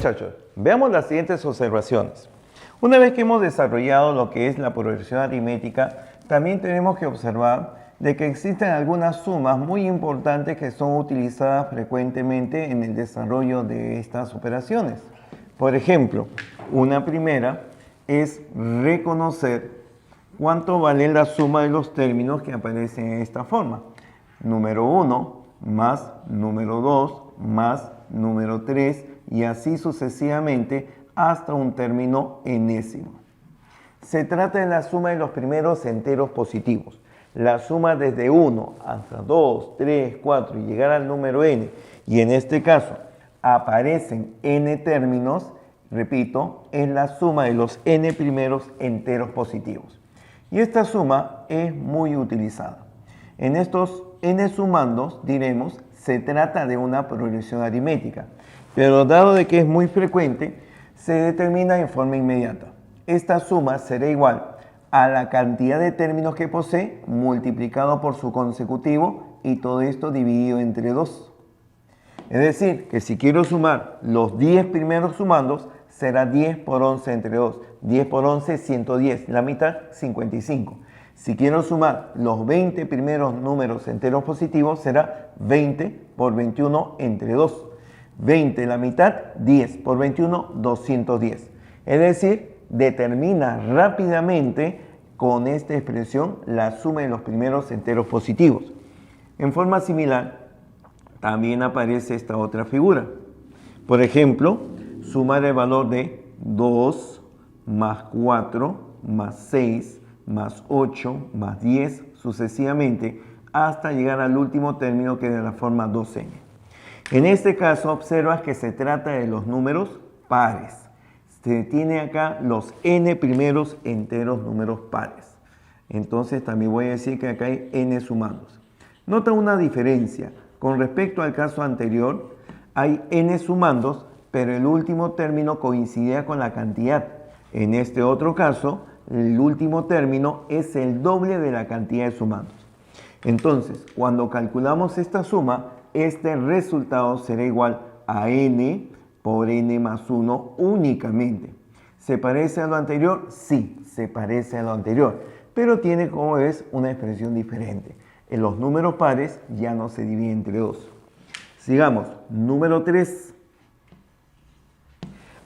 muchachos, veamos las siguientes observaciones. Una vez que hemos desarrollado lo que es la progresión aritmética, también tenemos que observar de que existen algunas sumas muy importantes que son utilizadas frecuentemente en el desarrollo de estas operaciones. Por ejemplo, una primera es reconocer cuánto vale la suma de los términos que aparecen en esta forma. Número 1 más número 2 más número 3 y así sucesivamente hasta un término enésimo. Se trata de la suma de los primeros enteros positivos. La suma desde 1 hasta 2, 3, 4 y llegar al número n, y en este caso aparecen n términos, repito, es la suma de los n primeros enteros positivos. Y esta suma es muy utilizada. En estos n sumandos, diremos, se trata de una progresión aritmética, pero dado de que es muy frecuente, se determina en forma inmediata. Esta suma será igual a la cantidad de términos que posee multiplicado por su consecutivo y todo esto dividido entre 2. Es decir, que si quiero sumar los 10 primeros sumandos, será 10 por 11 entre 2. 10 por 11, 110. La mitad, 55. Si quiero sumar los 20 primeros números enteros positivos, será 20 por 21 entre 2. 20 la mitad, 10 por 21, 210. Es decir, determina rápidamente con esta expresión la suma de los primeros enteros positivos. En forma similar, también aparece esta otra figura. Por ejemplo, sumar el valor de 2 más 4 más 6 más 8 más 10 sucesivamente hasta llegar al último término que es de la forma 2n. En este caso observas que se trata de los números pares. Se tiene acá los n primeros enteros números pares. Entonces también voy a decir que acá hay n sumandos. Nota una diferencia. Con respecto al caso anterior, hay n sumandos, pero el último término coincidía con la cantidad. En este otro caso, el último término es el doble de la cantidad de sumandos. Entonces, cuando calculamos esta suma, este resultado será igual a n por n más 1 únicamente. ¿Se parece a lo anterior? Sí, se parece a lo anterior, pero tiene, como ves, una expresión diferente. En los números pares ya no se divide entre 2. Sigamos, número 3.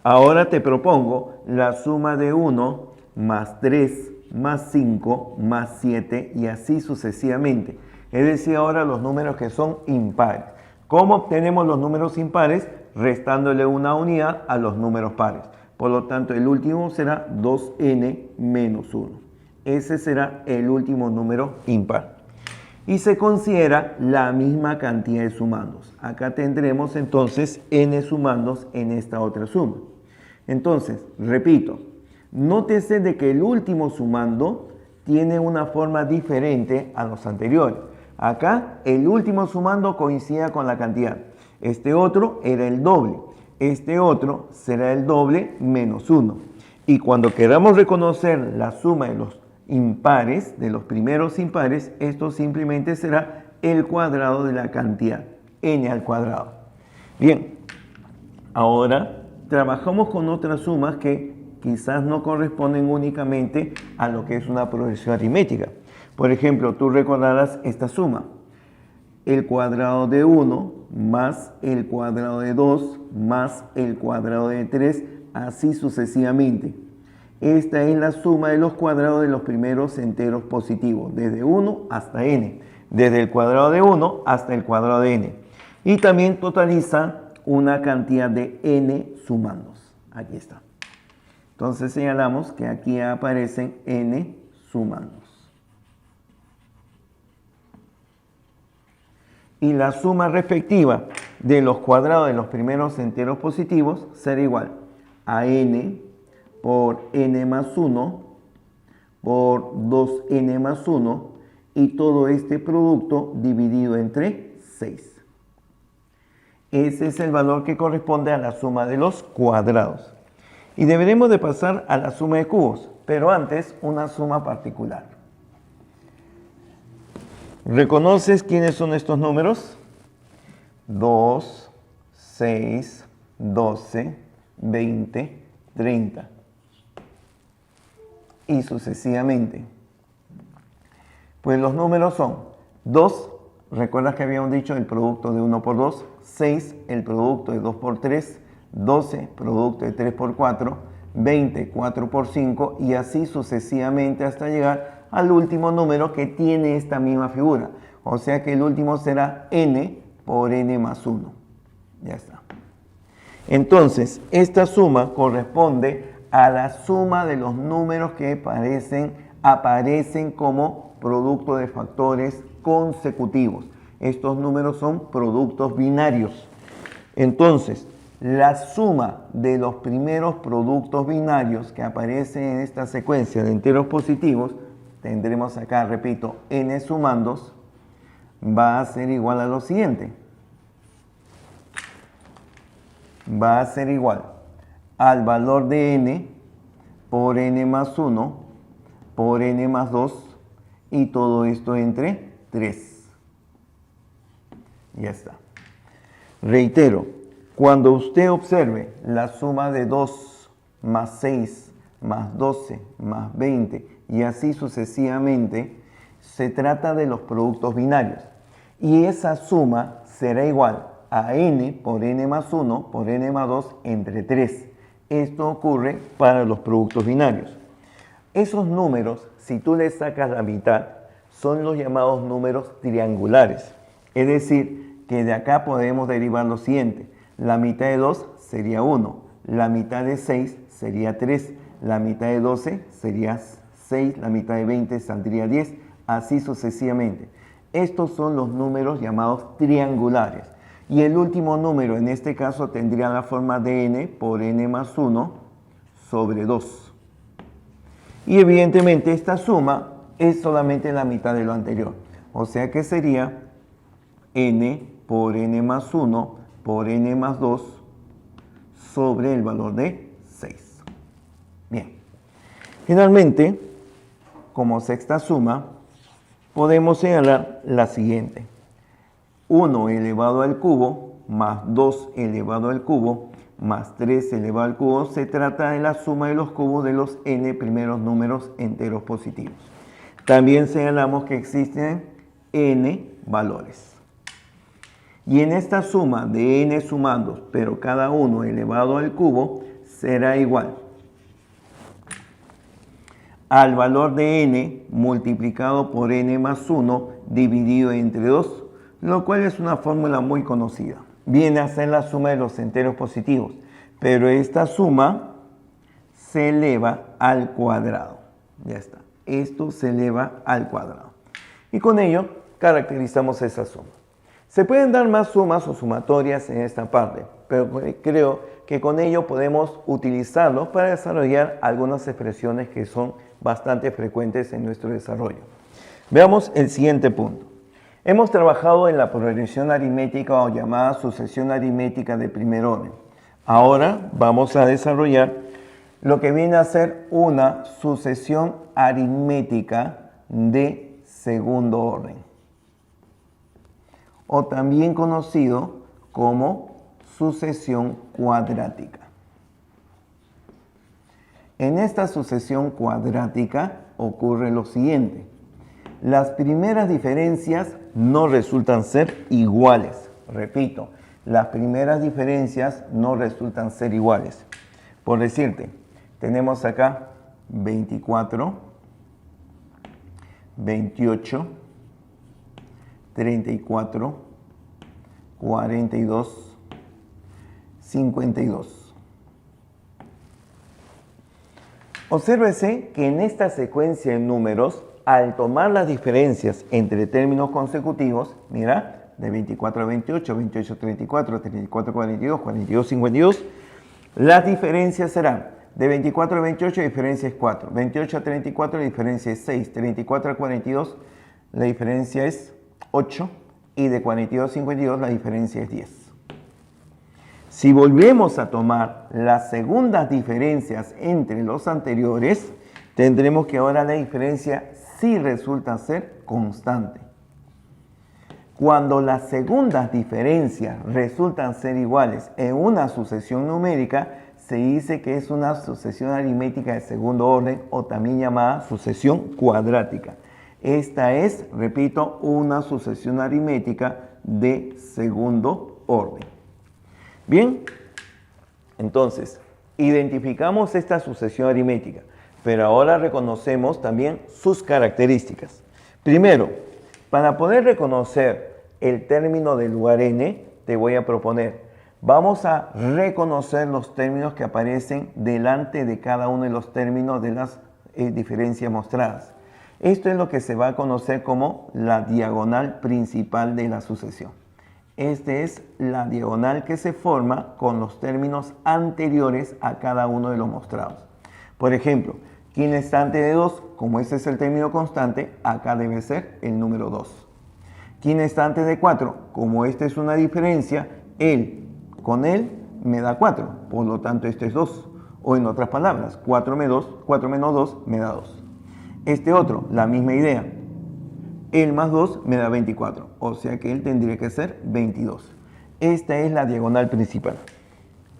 Ahora te propongo la suma de 1 más 3 más 5 más 7 y así sucesivamente. Es decir, ahora los números que son impares. ¿Cómo obtenemos los números impares? Restándole una unidad a los números pares. Por lo tanto, el último será 2n menos 1. Ese será el último número impar. Y se considera la misma cantidad de sumandos. Acá tendremos entonces n sumandos en esta otra suma. Entonces, repito, nótese de que el último sumando tiene una forma diferente a los anteriores. Acá el último sumando coincide con la cantidad. Este otro era el doble. Este otro será el doble menos 1. Y cuando queramos reconocer la suma de los impares, de los primeros impares, esto simplemente será el cuadrado de la cantidad, n al cuadrado. Bien, ahora trabajamos con otras sumas que quizás no corresponden únicamente a lo que es una progresión aritmética. Por ejemplo, tú recordarás esta suma. El cuadrado de 1 más el cuadrado de 2 más el cuadrado de 3, así sucesivamente. Esta es la suma de los cuadrados de los primeros enteros positivos, desde 1 hasta n, desde el cuadrado de 1 hasta el cuadrado de n. Y también totaliza una cantidad de n sumandos. Aquí está. Entonces señalamos que aquí aparecen n sumandos. Y la suma respectiva de los cuadrados de los primeros enteros positivos será igual a n por n más 1 por 2n más 1 y todo este producto dividido entre 6. Ese es el valor que corresponde a la suma de los cuadrados. Y deberemos de pasar a la suma de cubos, pero antes una suma particular. ¿Reconoces quiénes son estos números? 2, 6, 12, 20, 30. Y sucesivamente. Pues los números son 2, recuerdas que habíamos dicho el producto de 1 por 2, 6, el producto de 2 por 3, 12, producto de 3 por 4, 20, 4 por 5 y así sucesivamente hasta llegar al último número que tiene esta misma figura. O sea que el último será n por n más 1. Ya está. Entonces, esta suma corresponde a la suma de los números que aparecen como producto de factores consecutivos. Estos números son productos binarios. Entonces, la suma de los primeros productos binarios que aparecen en esta secuencia de enteros positivos, tendremos acá, repito, n sumandos, va a ser igual a lo siguiente. Va a ser igual al valor de n por n más 1 por n más 2 y todo esto entre 3. Ya está. Reitero, cuando usted observe la suma de 2 más 6 más 12 más 20 y así sucesivamente, se trata de los productos binarios. Y esa suma será igual a n por n más 1 por n más 2 entre 3. Esto ocurre para los productos binarios. Esos números, si tú les sacas la mitad, son los llamados números triangulares. Es decir, que de acá podemos derivar lo siguiente. La mitad de 2 sería 1, la mitad de 6 sería 3, la mitad de 12 sería 6, la mitad de 20 saldría 10, así sucesivamente. Estos son los números llamados triangulares. Y el último número en este caso tendría la forma de n por n más 1 sobre 2. Y evidentemente esta suma es solamente la mitad de lo anterior. O sea que sería n por n más 1 por n más 2 sobre el valor de 6. Bien. Finalmente, como sexta suma, podemos señalar la siguiente. 1 elevado al cubo más 2 elevado al cubo más 3 elevado al cubo se trata de la suma de los cubos de los n primeros números enteros positivos. También señalamos que existen n valores. Y en esta suma de n sumandos, pero cada uno elevado al cubo, será igual al valor de n multiplicado por n más 1 dividido entre 2, lo cual es una fórmula muy conocida. Viene a ser la suma de los enteros positivos, pero esta suma se eleva al cuadrado. Ya está. Esto se eleva al cuadrado. Y con ello caracterizamos esa suma. Se pueden dar más sumas o sumatorias en esta parte, pero creo que con ello podemos utilizarlo para desarrollar algunas expresiones que son bastante frecuentes en nuestro desarrollo. Veamos el siguiente punto. Hemos trabajado en la progresión aritmética o llamada sucesión aritmética de primer orden. Ahora vamos a desarrollar lo que viene a ser una sucesión aritmética de segundo orden, o también conocido como sucesión cuadrática. En esta sucesión cuadrática ocurre lo siguiente. Las primeras diferencias no resultan ser iguales. Repito, las primeras diferencias no resultan ser iguales. Por decirte, tenemos acá 24, 28, 34, 42, 52. Obsérvese que en esta secuencia de números, al tomar las diferencias entre términos consecutivos, mira, de 24 a 28, 28 a 34, 34 a 42, 42 a 52, las diferencias serán de 24 a 28 la diferencia es 4, 28 a 34 la diferencia es 6, 34 a 42 la diferencia es 8 y de 42 a 52 la diferencia es 10. Si volvemos a tomar las segundas diferencias entre los anteriores, tendremos que ahora la diferencia sí resulta ser constante. Cuando las segundas diferencias resultan ser iguales en una sucesión numérica, se dice que es una sucesión aritmética de segundo orden o también llamada sucesión cuadrática. Esta es, repito, una sucesión aritmética de segundo orden. Bien, entonces, identificamos esta sucesión aritmética, pero ahora reconocemos también sus características. Primero, para poder reconocer el término del lugar n, te voy a proponer, vamos a reconocer los términos que aparecen delante de cada uno de los términos de las diferencias mostradas. Esto es lo que se va a conocer como la diagonal principal de la sucesión. Esta es la diagonal que se forma con los términos anteriores a cada uno de los mostrados. Por ejemplo, ¿quién está antes de 2? Como ese es el término constante, acá debe ser el número 2. ¿Quién está antes de 4? Como esta es una diferencia, con él me da 4, por lo tanto este es 2. O en otras palabras, 4 menos 2 me da 2. Este otro, la misma idea. El más 2 me da 24, o sea que él tendría que ser 22. Esta es la diagonal principal.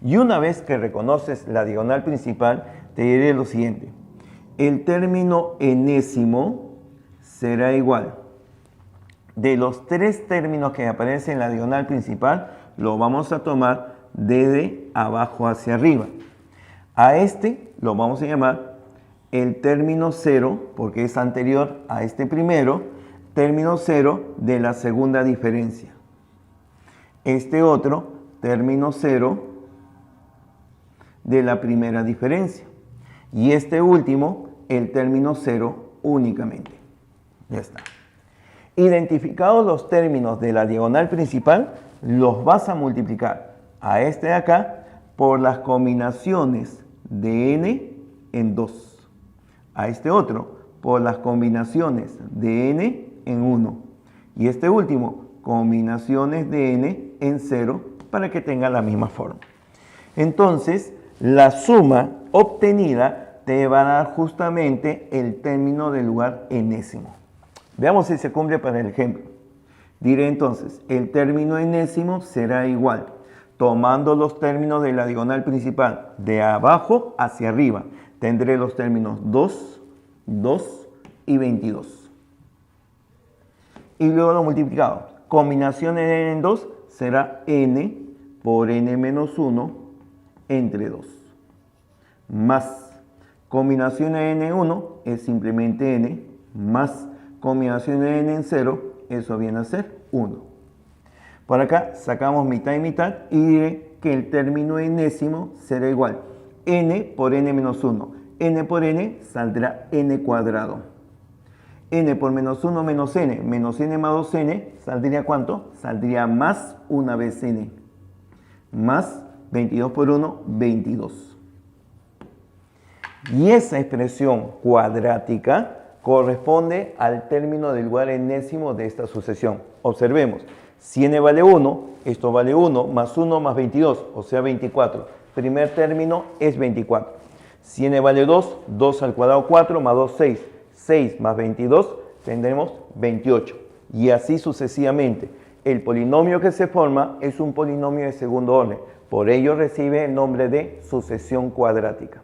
Y una vez que reconoces la diagonal principal, te diré lo siguiente. El término enésimo será igual. De los tres términos que aparecen en la diagonal principal, lo vamos a tomar desde abajo hacia arriba. A este lo vamos a llamar el término 0, porque es anterior a este primero, término 0 de la segunda diferencia. Este otro, término 0 de la primera diferencia. Y este último, el término 0 únicamente. Ya está. Identificados los términos de la diagonal principal, los vas a multiplicar a este de acá por las combinaciones de n en 2. A este otro por las combinaciones de n en 1. Y este último, combinaciones de n en 0 para que tenga la misma forma. Entonces, la suma obtenida te va a dar justamente el término del lugar enésimo. Veamos si se cumple para el ejemplo. Diré entonces, el término enésimo será igual, tomando los términos de la diagonal principal de abajo hacia arriba. Tendré los términos 2, 2 y 22. Y luego lo multiplicado. Combinación de n en 2 será n por n menos 1 entre 2. Más combinación de n en 1 es simplemente n, más combinación de n en 0, eso viene a ser 1. Por acá sacamos mitad y mitad y diré que el término enésimo será igual. N por n menos 1. N por n saldrá n cuadrado. N por menos 1 menos n más 2n, ¿saldría cuánto? Saldría más una vez n. Más 22 por 1, 22. Y esa expresión cuadrática corresponde al término del lugar enésimo de esta sucesión. Observemos, si n vale 1, esto vale 1 más 1 más 22, o sea 24. Primer término es 24. Si n vale 2, 2 al cuadrado 4 más 2, 6. 6 más 22 tendremos 28. Y así sucesivamente. El polinomio que se forma es un polinomio de segundo orden. Por ello recibe el nombre de sucesión cuadrática.